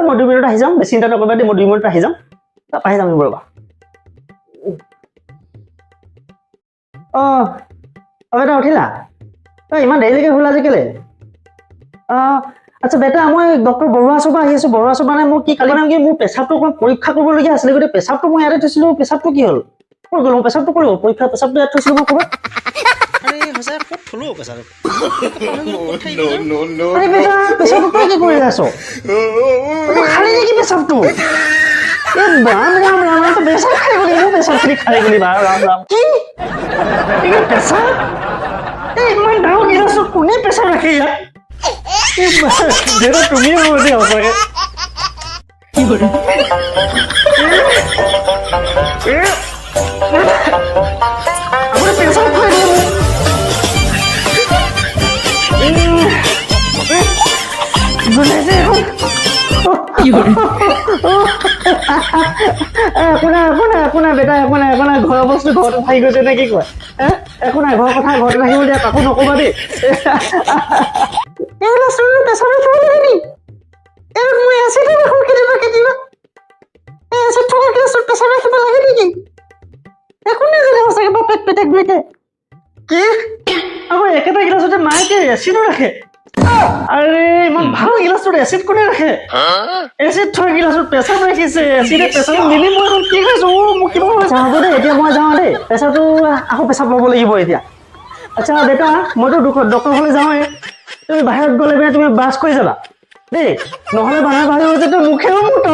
মই 2 মিনিট আহি যাম বেছি চিন্তা নকৰিবা দেই মই 2 মিনিট আহি যাম আহি যাম ৰবা বেটা উঠিলা ইমান দেৰিলৈকে শুলা যে কেলে আচ্ছা বেটা মই ডক্টৰ বৰুৱা চবা আহি আছো বৰুৱা চবা মানে মোৰ কি কালি মানে মোৰ পেছাবটো অকণ পৰীক্ষা কৰিবলগীয়া আছিলে গতিকে পেছাবটো মই ইয়াতে থৈছিলো পেছাবটো কি হ'ল ক'ত গ'ল পেছাবটো কৰিব পৰীক্ষা পেছাবটো ইয়াত থৈছিলো মই ক'ৰবাত আৰে সঁচাই ক'ত থলো পেছাবটো আৰে বেটা পেছাবটো তই কি কৰি আছ খালি নেকি পেছাবটো ৰাম ৰাম ৰাম তো পেছাব খাই গলি মোৰ পেছাবখিনি খাই গলি ৰাম ৰাম ৰাম কি পেছাব ইমান ডাঙৰ গিলাচত কোনে পেছাব ৰাখে ইয়াত যেটা তুমি বলতে হবে কি করে আমার পেশা খাই গেল বুঝেছে এখন কি করে কোনা বেটা কোনা ঘৰৰ বস্তু ঘৰত থাকি গৈছে নে কি কয় একো নাই ঘৰৰ কথা ঘৰত ৰাখিব দিয়া কাকো নকবা দেই এইলা শুনো পেছাব থৈ দিবি এই মই আছে নে দেখো কেতিয়াবা এই আছে থৈ দিছো পেছাব ৰাখিব লাগে নেকি একো নাই যদি সঁচাকে বাপেক পেটেক দুইটা কি আকৌ একেটা গিলাচতে মায়ে কি এচিডো ৰাখে আৰে ইমান ভাল গিলাচত এচিড কোনে ৰাখে এচিড থৈ গিলাচত পেছাব ৰাখিছে এচিডে পেছাব মিলি মই কি কৈছো মোক কিবা হৈছে হ'ব দে এতিয়া মই যাওঁ দেই পেছাবটো আকৌ পেছাব ল'ব লাগিব এতিয়া আচ্ছা বেটা মইতো ডক্টৰ ঘৰলৈ যাওঁৱে তুমি বাহিৰত গ'লে তুমি ব্ৰাছ কৰি যাবা দেই নহ'লে মানুহে ভাবিব যে তই মুখেও মুত